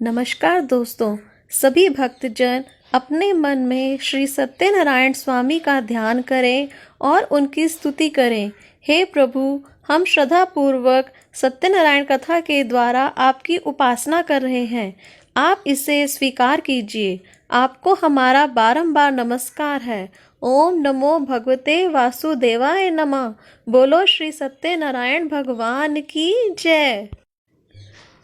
नमस्कार दोस्तों, सभी भक्तजन अपने मन में श्री सत्यनारायण स्वामी का ध्यान करें और उनकी स्तुति करें। हे प्रभु, हम श्रद्धा पूर्वक सत्यनारायण कथा के द्वारा आपकी उपासना कर रहे हैं। आप इसे स्वीकार कीजिए। आपको हमारा बारंबार नमस्कार है। ओम नमो भगवते वासुदेवाय नमः। बोलो श्री सत्यनारायण भगवान की जय।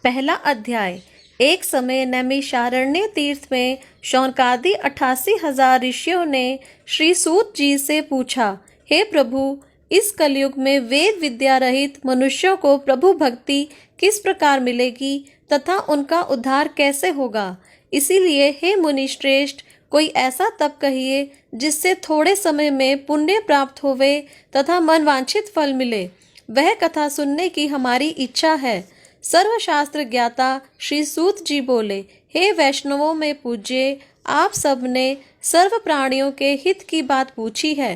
पहला अध्याय। एक समय नैमिषारण्य तीर्थ में शौनकादि 88,000 ऋषियों ने श्री सूत जी से पूछा, हे प्रभु, इस कलयुग में वेद विद्या रहित मनुष्यों को प्रभु भक्ति किस प्रकार मिलेगी तथा उनका उद्धार कैसे होगा। इसीलिए हे मुनि श्रेष्ठ, कोई ऐसा तप कहिए जिससे थोड़े समय में पुण्य प्राप्त होवे तथा मनवांछित फल मिले। वह कथा सुनने की हमारी इच्छा है। सर्वशास्त्र ज्ञाता श्री सूत जी बोले, हे वैष्णवों में पूज्य, आप सब ने सर्व प्राणियों के हित की बात पूछी है।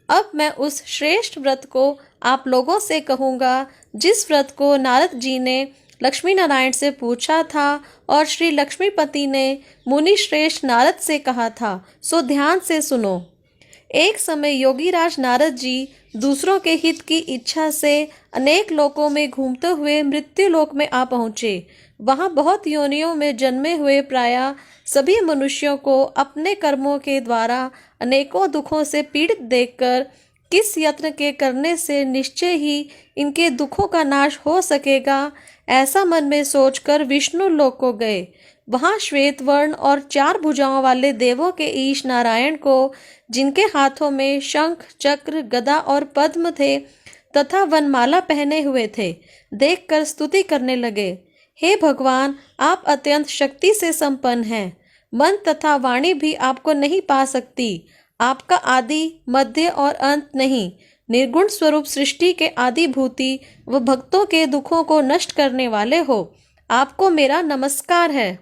अब मैं उस श्रेष्ठ व्रत को आप लोगों से कहूँगा जिस व्रत को नारद जी ने लक्ष्मी नारायण से पूछा था और श्री लक्ष्मीपति ने मुनि श्रेष्ठ नारद से कहा था। सो ध्यान से सुनो। एक समय योगीराज नारद जी दूसरों के हित की इच्छा से अनेक लोकों में घूमते हुए मृत्यु लोक में आ पहुँचे। वहाँ बहुत योनियों में जन्मे हुए प्रायः सभी मनुष्यों को अपने कर्मों के द्वारा अनेकों दुखों से पीड़ित देखकर किस यत्न के करने से निश्चय ही इनके दुखों का नाश हो सकेगा, ऐसा मन में सोचकर विष्णु लोक को गए। वहाँ श्वेत वर्ण और 4 भुजाओं वाले देवों के ईश नारायण को, जिनके हाथों में शंख, चक्र, गदा और पद्म थे तथा वनमाला पहने हुए थे, देखकर स्तुति करने लगे। हे भगवान, आप अत्यंत शक्ति से संपन्न हैं। मन तथा वाणी भी आपको नहीं पा सकती। आपका आदि, मध्य और अंत नहीं। निर्गुण स्वरूप सृष्टि के आदिभूति व भक्तों के दुखों को नष्ट करने वाले हो। आपको मेरा नमस्कार है।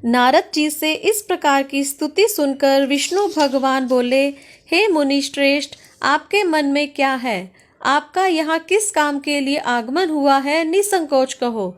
नारद जी से इस प्रकार की स्तुति सुनकर विष्णु भगवान बोले, हे मुनि श्रेष्ठ, आपके मन में क्या है? आपका यहाँ किस काम के लिए आगमन हुआ है, निसंकोच कहो।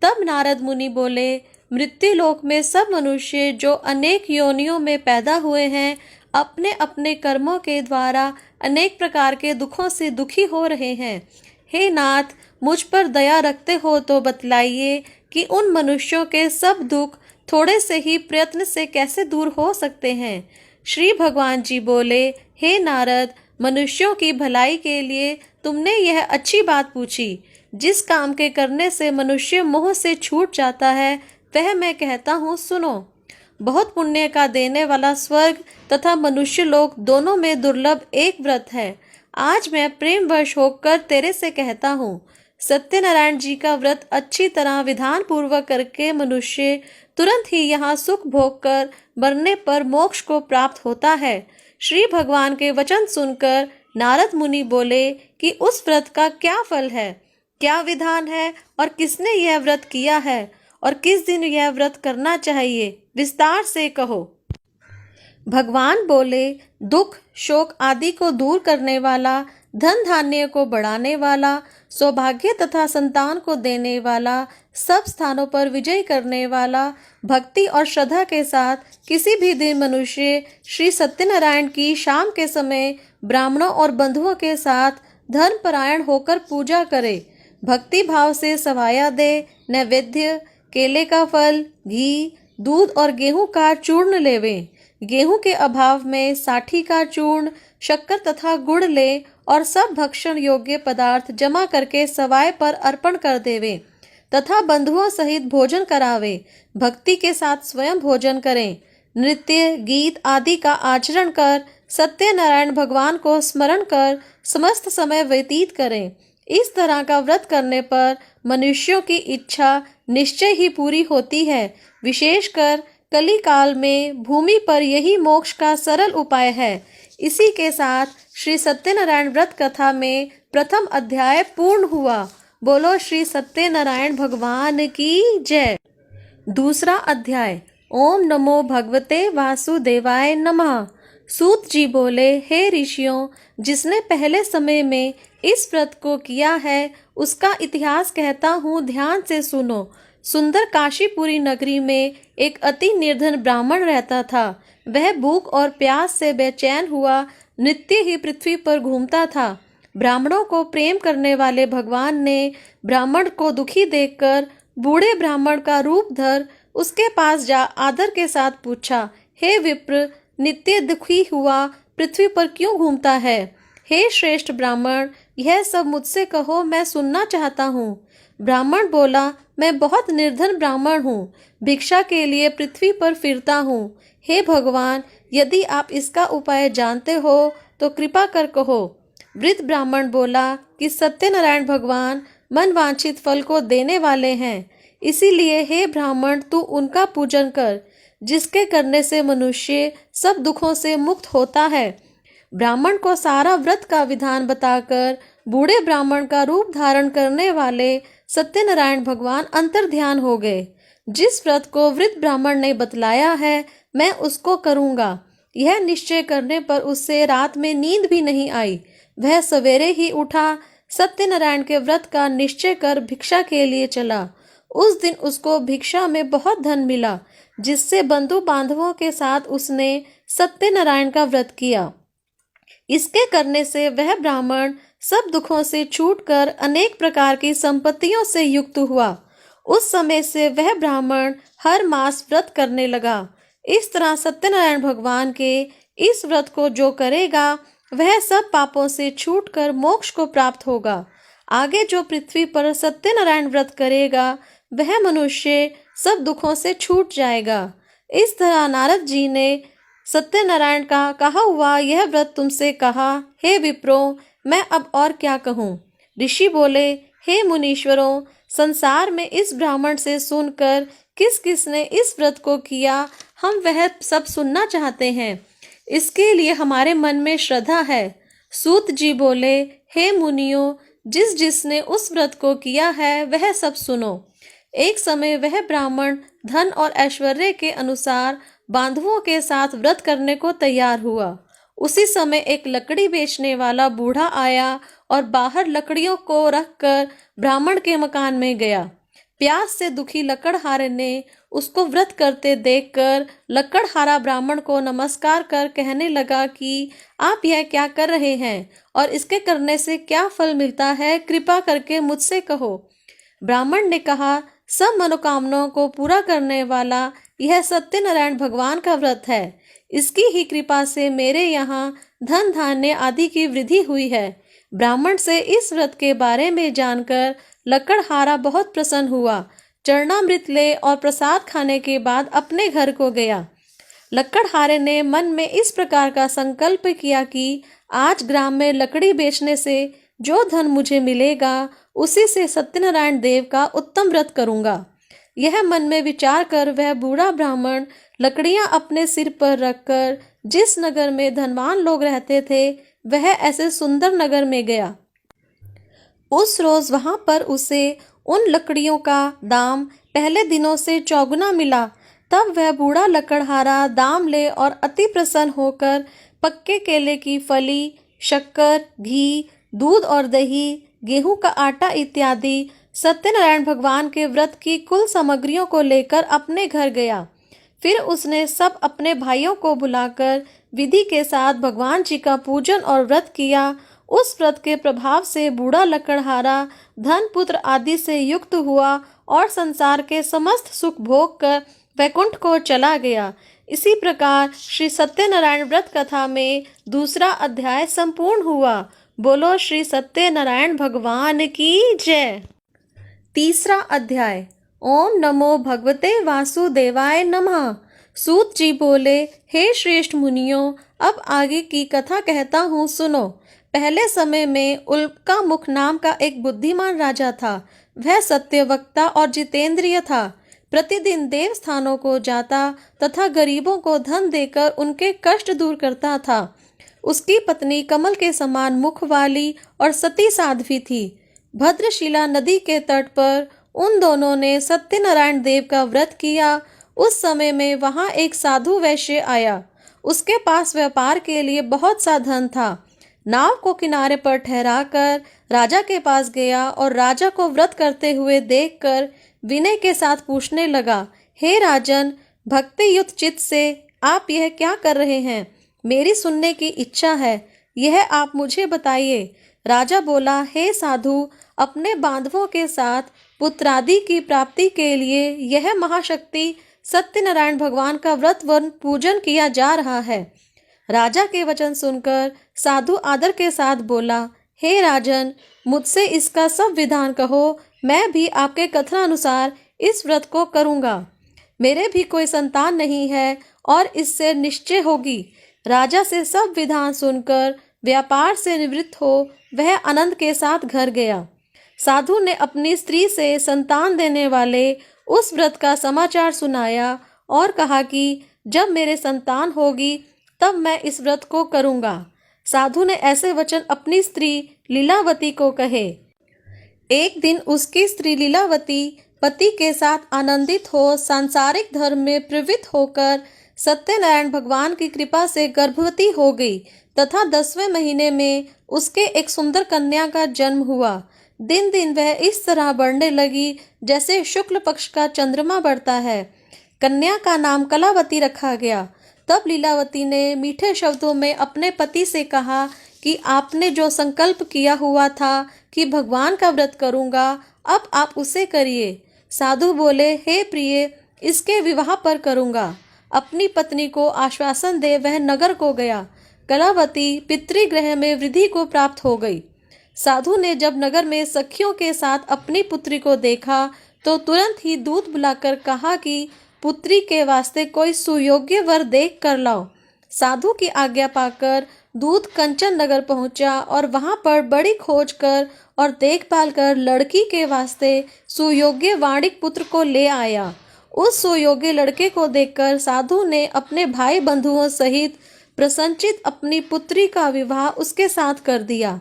तब नारद मुनि बोले, मृत्यु लोक में सब मनुष्य जो अनेक योनियों में पैदा हुए हैं, अपने अपने कर्मों के द्वारा अनेक प्रकार के दुखों से दुखी हो रहे हैं। हे नाथ, मुझ पर दया रखते हो तो बतलाइए कि उन मनुष्यों के सब दुख थोड़े से ही प्रयत्न से कैसे दूर हो सकते हैं। श्री भगवान जी बोले, हे नारद, मनुष्यों की भलाई के लिए तुमने यह अच्छी बात पूछी। जिस काम के करने से मनुष्य मोह से छूट जाता है, वह मैं कहता हूँ, सुनो। बहुत पुण्य का देने वाला स्वर्ग तथा मनुष्य लोक दोनों में दुर्लभ एक व्रत है। आज मैं प्रेमवश होकर तेरे से कहता हूँ। सत्यनारायण जी का व्रत अच्छी तरह विधान पूर्वक करके मनुष्य तुरंत ही यहाँ सुख भोग कर मरने पर मोक्ष को प्राप्त होता है। श्री भगवान के वचन सुनकर नारद मुनि बोले कि उस व्रत का क्या फल है, क्या विधान है और किसने यह व्रत किया है और किस दिन यह व्रत करना चाहिए, विस्तार से कहो। भगवान बोले, दुख, शोक आदि को दूर करने वाला, धन धान्य को बढ़ाने वाला, सौभाग्य तथा संतान को देने वाला, सब स्थानों पर विजय करने वाला, भक्ति और श्रद्धा के साथ किसी भी दिन मनुष्य श्री सत्यनारायण की शाम के समय ब्राह्मणों और बंधुओं के साथ धर्म परायण होकर पूजा करे, भक्ति भाव से सवाया दे, नैवेद्य, केले का फल, घी, दूध और गेहूं का चूर्ण लेवे। गेहूं के अभाव में साठी का चूर्ण, शक्कर तथा गुड़ ले और सब भक्षण योग्य पदार्थ जमा करके सवाय पर अर्पण कर देवे तथा बंधुओं सहित भोजन करावे। भक्ति के साथ स्वयं भोजन करें। नृत्य, गीत आदि का आचरण कर सत्यनारायण भगवान को स्मरण कर समस्त समय व्यतीत करें। इस तरह का व्रत करने पर मनुष्यों की इच्छा निश्चय ही पूरी होती है। विशेषकर कली काल में भूमि पर यही मोक्ष का सरल उपाय है। इसी के साथ श्री सत्यनारायण व्रत कथा में प्रथम अध्याय पूर्ण हुआ। बोलो श्री सत्यनारायण भगवान की जय। दूसरा अध्याय। ओम नमो भगवते वासुदेवाय नमः। सूत जी बोले, हे ऋषियों, जिसने पहले समय में इस व्रत को किया है उसका इतिहास कहता हूँ, ध्यान से सुनो। सुंदर काशीपुरी नगरी में एक अति निर्धन ब्राह्मण रहता था। वह भूख और प्यास से बेचैन हुआ नित्य ही पृथ्वी पर घूमता था। ब्राह्मणों को प्रेम करने वाले भगवान ने ब्राह्मण को दुखी देखकर बूढ़े ब्राह्मण का रूप धर उसके पास जा आदर के साथ पूछा, हे विप्र, नित्य दुखी हुआ पृथ्वी पर क्यों घूमता है? हे श्रेष्ठ ब्राह्मण, यह सब मुझसे कहो, मैं सुनना चाहता हूँ। ब्राह्मण बोला, मैं बहुत निर्धन ब्राह्मण हूँ, भिक्षा के लिए पृथ्वी पर फिरता हूँ। हे भगवान, यदि आप इसका उपाय जानते हो तो कृपा कर कहो। वृद्ध ब्राह्मण बोला कि सत्यनारायण भगवान मन वांछित फल को देने वाले हैं, इसीलिए हे ब्राह्मण, तू उनका पूजन कर, जिसके करने से मनुष्य सब दुखों से मुक्त होता है। ब्राह्मण को सारा व्रत का विधान बताकर बूढ़े ब्राह्मण का रूप धारण करने वाले सत्यनारायण भगवान अंतर्ध्यान हो गए। जिस व्रत को वृद्ध ब्राह्मण ने बतलाया है, मैं उसको करूँगा। यह निश्चय करने पर उससे रात में नींद भी नहीं आई। वह सवेरे ही उठा, सत्यनारायण के व्रत का निश्चय कर भिक्षा के लिए चला। उस दिन उसको भिक्षा में बहुत धन मिला, जिससे बंधु बांधवों के साथ उसने सत्यनारायण का व्रत किया। इसके करने से वह ब्राह्मण सब दुखों से छूटकर अनेक प्रकार की संपत्तियों से युक्त हुआ। उस समय से वह ब्राह्मण हर मास व्रत करने लगा। इस तरह सत्यनारायण भगवान के इस व्रत को जो करेगा वह सब पापों से छूटकर मोक्ष को प्राप्त होगा। आगे जो पृथ्वी पर सत्यनारायण व्रत करेगा वह मनुष्य सब दुखों से छूट जाएगा। इस तरह नारद जी ने सत्यनारायण का कहा हुआ यह व्रत तुमसे कहा। हे विप्रो, मैं अब और क्या कहूँ? ऋषि बोले, हे मुनीश्वरों, संसार में इस ब्राह्मण से सुनकर किस किस ने इस व्रत को किया, हम वह सब सुनना चाहते हैं। इसके लिए हमारे मन में श्रद्धा है। सूत जी बोले, हे मुनियों, जिस जिसने उस व्रत को किया है वह सब सुनो। एक समय वह ब्राह्मण धन और ऐश्वर्य के अनुसार बांधवों के साथ व्रत करने को तैयार हुआ। उसी समय एक लकड़ी बेचने वाला बूढ़ा आया और बाहर लकड़ियों को रखकर ब्राह्मण के मकान में गया। प्यास से दुखी लकड़हारे ने उसको व्रत करते देखकर लकड़हारा ब्राह्मण को नमस्कार कर कहने लगा कि आप यह क्या कर रहे हैं और इसके करने से क्या फल मिलता है, कृपा करके मुझसे कहो। ब्राह्मण ने कहा, सब मनोकामनाओं को पूरा करने वाला यह सत्यनारायण भगवान का व्रत है। इसकी ही कृपा से मेरे यहाँ धन धान्य आदि की वृद्धि हुई है। ब्राह्मण से इस व्रत के बारे में जानकर लकड़हारा बहुत प्रसन्न हुआ। चरणामृत ले और प्रसाद खाने के बाद अपने घर को गया। लकड़हारे ने मन में इस प्रकार का संकल्प किया कि आज ग्राम में लकड़ी बेचने से जो धन मुझे मिलेगा उसी से सत्यनारायण देव का उत्तम व्रत करूंगा। यह मन में विचार कर वह बूढ़ा ब्राह्मण लकड़ियां अपने सिर पर रखकर जिस नगर में धनवान लोग रहते थे वह ऐसे सुंदर नगर में गया। उस रोज वहां पर उसे उन लकड़ियों का दाम पहले दिनों से चौगुना मिला। तब वह बूढ़ा लकड़हारा दाम ले और अति प्रसन्न होकर पक्के केले की फली, शक्कर, घी, दूध और दही, गेहूं का आटा इत्यादि सत्यनारायण भगवान के व्रत की कुल सामग्रियों को लेकर अपने घर गया। फिर उसने सब अपने भाइयों को बुलाकर विधि के साथ भगवान जी का पूजन और व्रत किया। उस व्रत के प्रभाव से बूढ़ा लकड़हारा धन पुत्र आदि से युक्त हुआ और संसार के समस्त सुख भोग कर वैकुंठ को चला गया। इसी प्रकार श्री सत्यनारायण व्रत कथा में दूसरा अध्याय संपूर्ण हुआ। बोलो श्री सत्यनारायण भगवान की जय। तीसरा अध्याय। ओम नमो भगवते वासुदेवाय नमः। सूत जी बोले, हे श्रेष्ठ मुनियों, अब आगे की कथा कहता हूँ, सुनो। पहले समय में उल्का मुख नाम का एक बुद्धिमान राजा था। वह सत्यवक्ता और जितेंद्रिय था। प्रतिदिन देव स्थानों को जाता तथा गरीबों को धन देकर उनके कष्ट दूर करता था। उसकी पत्नी कमल के समान मुख वाली और सती साध्वी थी। भद्रशिला नदी के तट पर उन दोनों ने सत्यनारायण देव का व्रत किया। उस समय में वहां एक साधु वैश्य आया। उसके पास व्यापार के लिए बहुत सा धन था। नाव को किनारे पर ठहराकर राजा के पास गया और राजा को व्रत करते हुए देखकर विनय के साथ पूछने लगा, हे राजन, भक्ति युक्त चित्त से आप यह क्या कर रहे हैं? मेरी सुनने की इच्छा है, यह आप मुझे बताइए। राजा बोला, हे साधु, अपने बांधवों के साथ पुत्रादि की प्राप्ति के लिए यह महाशक्ति सत्यनारायण भगवान का व्रत व पूजन किया जा रहा है। राजा के वचन सुनकर साधु आदर के साथ बोला, हे राजन, मुझसे इसका सब विधान कहो, मैं भी आपके कथनानुसार इस व्रत को करूँगा। मेरे भी कोई संतान नहीं है और इससे निश्चय होगी। राजा से सब विधान सुनकर व्यापार से निवृत्त हो वह आनंद के साथ घर गया। साधु ने अपनी स्त्री से संतान देने वाले उस व्रत का समाचार सुनाया और कहा कि जब मेरे संतान होगी तब मैं इस व्रत को करूँगा। साधु ने ऐसे वचन अपनी स्त्री लीलावती को कहे। एक दिन उसकी स्त्री लीलावती पति के साथ आनंदित हो सांसारिक धर्म में प्रवृत्त होकर सत्यनारायण भगवान की कृपा से गर्भवती हो गई तथा 10वें महीने में उसके एक सुंदर कन्या का जन्म हुआ। दिन दिन वह इस तरह बढ़ने लगी जैसे शुक्ल पक्ष का चंद्रमा बढ़ता है। कन्या का नाम कलावती रखा गया। तब लीलावती ने मीठे शब्दों में अपने पति से कहा कि आपने जो संकल्प किया हुआ था कि भगवान का व्रत करूँगा, अब आप उसे करिए। साधु बोले, हे प्रिय, इसके विवाह पर करूँगा। अपनी पत्नी को आश्वासन दे वह नगर को गया। कलावती पितृगृह में वृद्धि को प्राप्त हो गई। साधु ने जब नगर में सखियों के साथ अपनी पुत्री को देखा तो तुरंत ही दूत बुलाकर कहा कि पुत्री के वास्ते कोई सुयोग्य वर देख कर लाओ। साधु की आज्ञा पाकर दूत कंचन नगर पहुंचा और वहां पर बड़ी खोज कर और देखभाल कर लड़की के वास्ते सुयोग्य वाणिक पुत्र को ले आया। उस सुयोग्य लड़के को देखकर साधु ने अपने भाई बंधुओं सहित प्रसन्नचित अपनी पुत्री का विवाह उसके साथ कर दिया।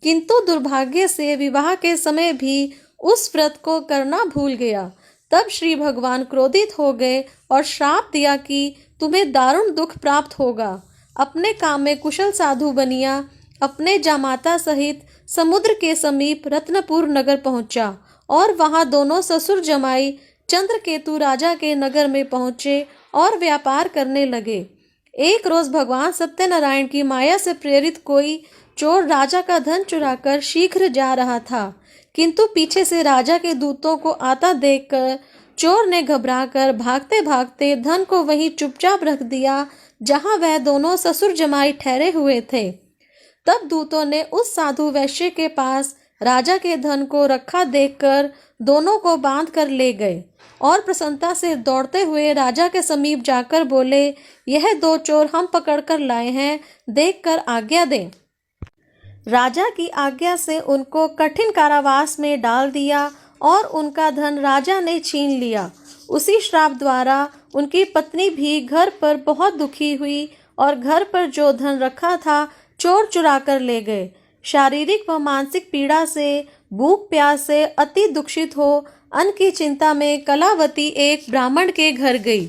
किंतु दुर्भाग्य से विवाह के समय भी उस व्रत को करना भूल गया। तब श्री भगवान क्रोधित हो गए और श्राप दिया कि तुम्हें दारुण दुख प्राप्त होगा। अपने काम में कुशल साधु बनिया अपने जामाता सहित समुद्र के समीप रत्नपुर नगर पहुंचा और वहां दोनों ससुर जमाई चंद्रकेतु राजा के नगर में पहुंचे और व्यापार करने लगे। एक रोज भगवान सत्यनारायण की माया से प्रेरित कोई चोर राजा का धन चुराकर शीघ्र जा रहा था, किंतु पीछे से राजा के दूतों को आता देखकर चोर ने घबराकर भागते भागते धन को वहीं चुपचाप रख दिया जहां वह दोनों ससुर जमाई ठहरे हुए थे। तब दूतों ने उस साधु वैश्य के पास राजा के धन को रखा देखकर दोनों को बांध कर ले गए और प्रसन्नता से दौड़ते हुए राजा के समीप जाकर बोले, यह 2 चोर हम पकड़ कर लाए हैं, देखकर आज्ञा दें। राजा की आज्ञा से उनको कठिन कारावास में डाल दिया और उनका धन राजा ने छीन लिया। उसी श्राप द्वारा उनकी पत्नी भी घर पर बहुत दुखी हुई और घर पर जो धन रखा था चोर चुरा कर ले गए। शारीरिक व मानसिक पीड़ा से, भूख प्यास से अति दुखित हो अन्न की चिंता में कलावती एक ब्राह्मण के घर गई।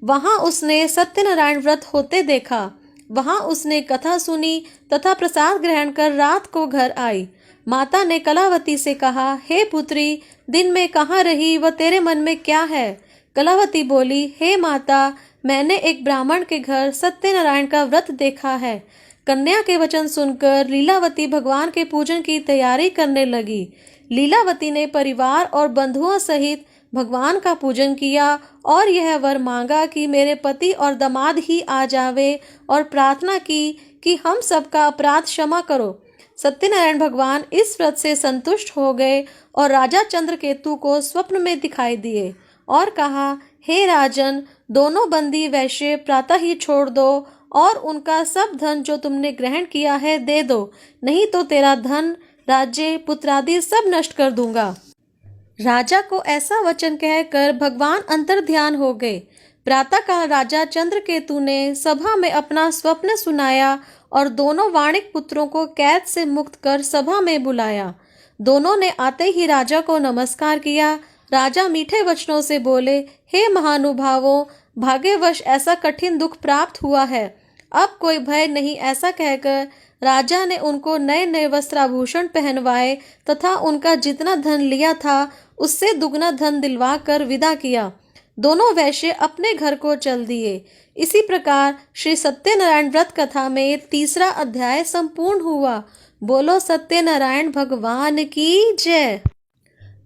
वहां उसने सत्यनारायण व्रत होते देखा। वहां उसने कथा सुनी तथा प्रसाद ग्रहण कर रात को घर आई। माता ने कलावती से कहा, हे पुत्री, दिन में कहाँ रही व तेरे मन में क्या है? कलावती बोली, हे माता, मैंने एक ब्राह्मण के घर सत्यनारायण का व्रत देखा है। कन्या के वचन सुनकर लीलावती भगवान के पूजन की तैयारी करने लगी। लीलावती ने परिवार और बंधुओं सहित भगवान का पूजन किया और यह वर मांगा कि मेरे पति और दामाद ही आ जावे और प्रार्थना की कि हम सबका अपराध क्षमा करो। सत्यनारायण भगवान इस व्रत से संतुष्ट हो गए और राजा चंद्रकेतु को स्वप्न में दिखाई दिए और कहा, हे राजन, दोनों बंदी वैश्य प्रातः ही छोड़ दो और उनका सब धन जो तुमने ग्रहण किया है दे दो, नहीं तो तेरा धन, राज्य, पुत्रादि सब नष्ट कर दूंगा। राजा को ऐसा वचन कहकर भगवान अंतर्ध्यान हो गए। प्रातःकाल राजा चंद्रकेतु ने सभा में अपना स्वप्न सुनाया और दोनों वाणिक पुत्रों को कैद से मुक्त कर सभा में बुलाया। दोनों ने आते ही राजा को नमस्कार किया। राजा मीठे वचनों से बोले, हे महानुभावों, भाग्यवश ऐसा कठिन दुख प्राप्त हुआ है। अब कोई भय नहीं, ऐसा कहकर राजा ने उनको नए नए वस्त्राभूषण पहनवाए तथा उनका जितना धन लिया था उससे दुगना धन दिलवा कर विदा किया। दोनों वैश्य अपने घर को चल दिए। इसी प्रकार श्री सत्यनारायण व्रत कथा में तीसरा अध्याय संपूर्ण हुआ। बोलो सत्यनारायण भगवान की जय।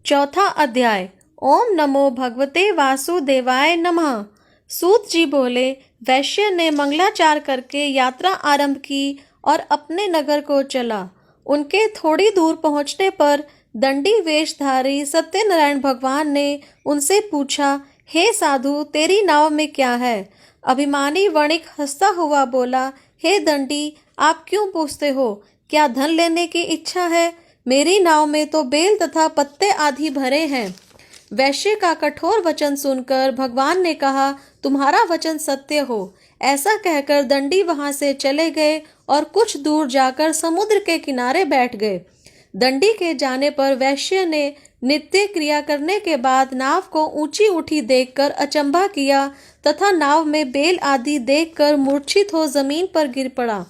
चौथा अध्याय। ओम नमो भगवते वासुदेवाय नमः। सूत जी बोले, वैश्य ने मंगलाचार करके यात्रा आरंभ की और अपने नगर को चला। उनके थोड़ी दूर पहुंचने पर दंडी वेशधारी सत्यनारायण भगवान ने उनसे पूछा, हे साधु, तेरी नाव में क्या है? अभिमानी वणिक हंसता हुआ बोला, हे दंडी, आप क्यों पूछते हो? क्या धन लेने की इच्छा है? मेरी नाव में तो बेल तथा पत्ते आदि भरे हैं। वैश्य का कठोर वचन सुनकर भगवान ने कहा, तुम्हारा वचन सत्य हो। ऐसा कहकर दंडी वहां से चले गए और कुछ दूर जाकर समुद्र के किनारे बैठ गए। दंडी के जाने पर वैश्य ने नित्य क्रिया करने के बाद नाव को ऊंची उठी देखकर अचंभा किया तथा नाव में बेल आदि देखकर मूर्छित हो जमीन पर गिर पड़ा।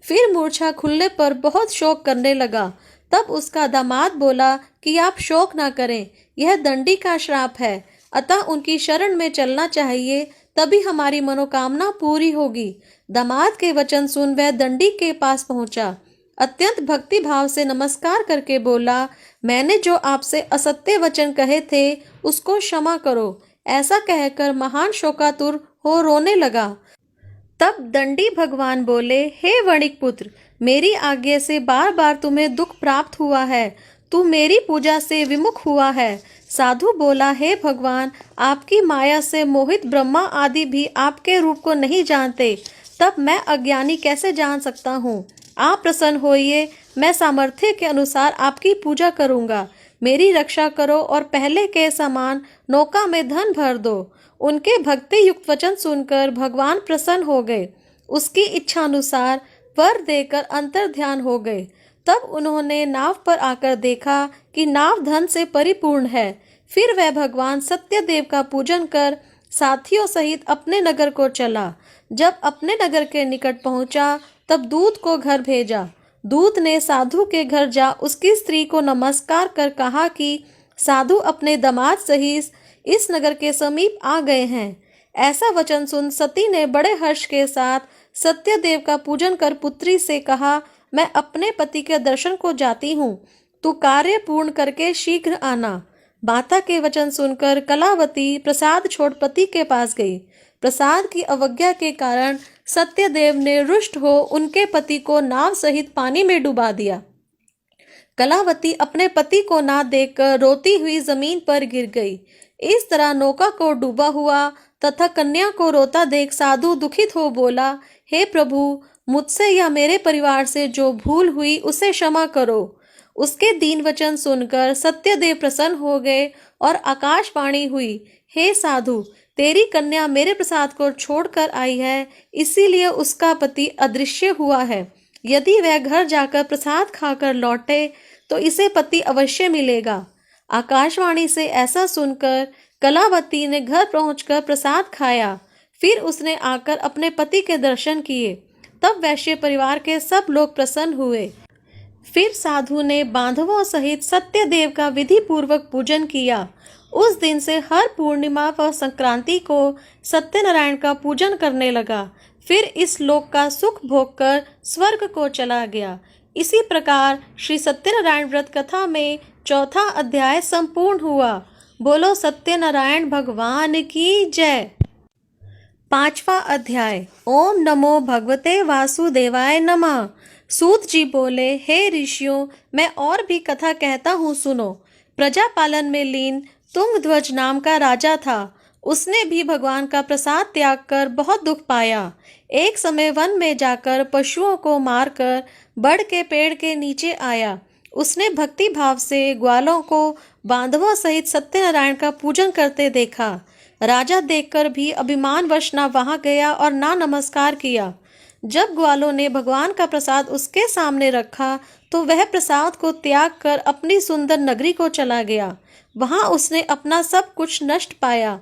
फिर मूर्छा खुलने पर बहुत शोक करने लगा। तब उसका दामाद बोला कि आप शोक ना करें, यह दंडी का श्राप है, अतः उनकी शरण में चलना चाहिए, तभी हमारी मनोकामना पूरी होगी। दामाद के वचन सुन वह दंडी के पास पहुंचा। अत्यंत भक्ति भाव से नमस्कार करके बोला, मैंने जो आपसे असत्य वचन कहे थे उसको क्षमा करो। ऐसा कहकर महान शोकातुर हो रोने लगा। तब दंडी भगवान बोले, हे वणिक पुत्र, मेरी आज्ञा से बार बार तुम्हें दुख प्राप्त हुआ है। तू मेरी पूजा से विमुख हुआ है। साधु बोला, हे भगवान, आपकी माया से मोहित ब्रह्मा आदि भी आपके रूप को नहीं जानते, तब मैं अज्ञानी कैसे जान सकता हूँ? आप प्रसन्न होइए, मैं सामर्थ्य के अनुसार आपकी पूजा करूँगा। मेरी रक्षा करो और पहले के समान नौका में धन भर दो। उनके भक्ति युक्त वचन सुनकर भगवान प्रसन्न हो गए। उसकी इच्छा अनुसार वर देकर अंतर ध्यान हो गए। तब उन्होंने नाव पर आकर देखा कि नाव धन से परिपूर्ण है। फिर वह भगवान सत्यदेव का पूजन कर साथियों सहित अपने नगर को चला। जब अपने नगर के निकट पहुंचा तब दूत को घर भेजा। दूत ने साधु के घर जा उसकी स्त्री को नमस्कार कर कहा कि साधु अपने दामाद सहित इस नगर के समीप आ गए हैं। ऐसा वचन सुन सती ने बड़े हर्ष के साथ सत्यदेव का पूजन कर पुत्री से कहा, मैं अपने पति के दर्शन को जाती हूँ, तू कार्य पूर्ण करके शीघ्र आना। माता के वचन सुनकर कलावती प्रसाद छोड़ पति के पास गई। प्रसाद की अवज्ञा के कारण सत्यदेव ने रुष्ट हो उनके पति को नाव सहित पानी में डुबा दिया। कलावती अपने पति को ना देखकर रोती हुई जमीन पर गिर गई। इस तरह नौका को डूबा हुआ तथा कन्या को रोता देख साधु दुखित हो बोला, हे प्रभु, मुझसे या मेरे परिवार से जो भूल हुई उसे क्षमा करो। उसके दीन वचन सुनकर सत्यदेव प्रसन्न हो गए और आकाशवाणी हुई, हे साधु, तेरी कन्या मेरे प्रसाद को छोड़कर आई है, इसीलिए उसका पति अदृश्य हुआ है। यदि वह घर जाकर प्रसाद खाकर लौटे तो इसे पति अवश्य मिलेगा। आकाशवाणी से ऐसा सुनकर कलावती ने घर पहुंचकर प्रसाद खाया। फिर उसने आकर अपने पति के दर्शन किए। तब वैश्य परिवार के सब लोग प्रसन्न हुए। फिर साधु ने बांधवों सहित सत्यदेव का विधि पूर्वक पूजन किया। उस दिन से हर पूर्णिमा व संक्रांति को सत्यनारायण का पूजन करने लगा। फिर इस लोक का सुख भोग कर स्वर्ग को चला गया। इसी प्रकार श्री सत्यनारायण व्रत कथा में चौथा अध्याय संपूर्ण हुआ। बोलो सत्यनारायण भगवान की जय। पांचवा अध्याय। ओम नमो भगवते वासुदेवाय नमः। सूत जी बोले, हे ऋषियों, मैं और भी कथा कहता हूँ, सुनो। प्रजापालन में लीन तुंगध्वज नाम का राजा था। उसने भी भगवान का प्रसाद त्याग कर बहुत दुख पाया। एक समय वन में जाकर पशुओं को मारकर बड़ के पेड़ के नीचे आया। उसने भक्ति भाव से ग्वालों को बांधवों सहित सत्यनारायण का पूजन करते देखा। राजा देखकर भी अभिमानवश ना वहां गया और ना नमस्कार किया। जब ग्वालों ने भगवान का प्रसाद उसके सामने रखा तो वह प्रसाद को त्याग कर अपनी सुंदर नगरी को चला गया। वहां उसने अपना सब कुछ नष्ट पाया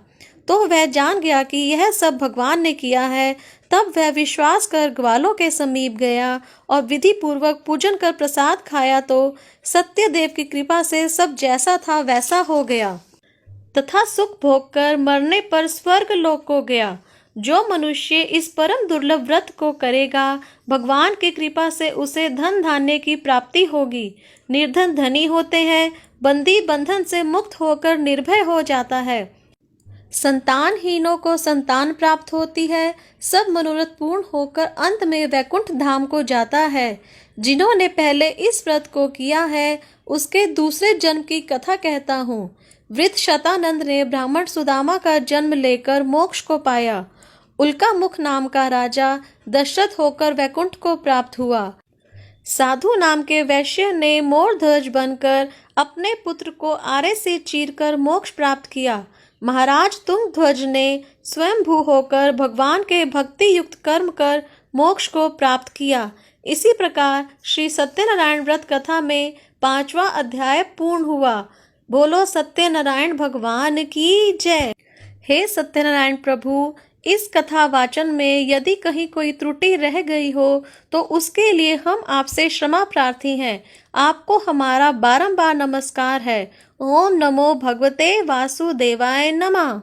तो वह जान गया कि यह सब भगवान ने किया है। तब तब वह विश्वास कर ग्वालों के समीप गया और विधि पूर्वक पूजन कर प्रसाद खाया तो सत्यदेव की कृपा से सब जैसा था वैसा हो गया तथा सुख भोग कर मरने पर स्वर्ग लोक को गया। जो मनुष्य इस परम दुर्लभ व्रत को करेगा, भगवान की कृपा से उसे धन धान्य की प्राप्ति होगी। निर्धन धनी होते हैं, बंदी बंधन से मुक्त होकर निर्भय हो जाता है। संतानहीनों को संतान प्राप्त होती है। सब मनोरथ पूर्ण होकर अंत में वैकुंठ धाम को जाता है। जिन्होंने पहले इस व्रत को किया है, उसके दूसरे जन्म की कथा कहता हूँ। वृद्ध शतानंद ने ब्राह्मण सुदामा का जन्म लेकर मोक्ष को पाया। उल्का मुख नाम का राजा दशरथ होकर वैकुंठ को प्राप्त हुआ। साधु नाम के वैश्य ने मोर ध्वज बनकर अपने पुत्र को आरे से चीरकर मोक्ष प्राप्त किया। महाराज तुंग ध्वज ने स्वयंभू होकर भगवान के भक्ति युक्त कर्म कर मोक्ष को प्राप्त किया। इसी प्रकार श्री सत्यनारायण व्रत कथा में 5वां अध्याय पूर्ण हुआ। बोलो सत्यनारायण भगवान की जय। हे सत्यनारायण प्रभु, इस कथा वाचन में यदि कहीं कोई त्रुटि रह गई हो तो उसके लिए हम आपसे क्षमा प्रार्थी हैं। आपको हमारा बारंबार नमस्कार है। ओम नमो भगवते वासुदेवाय नमः।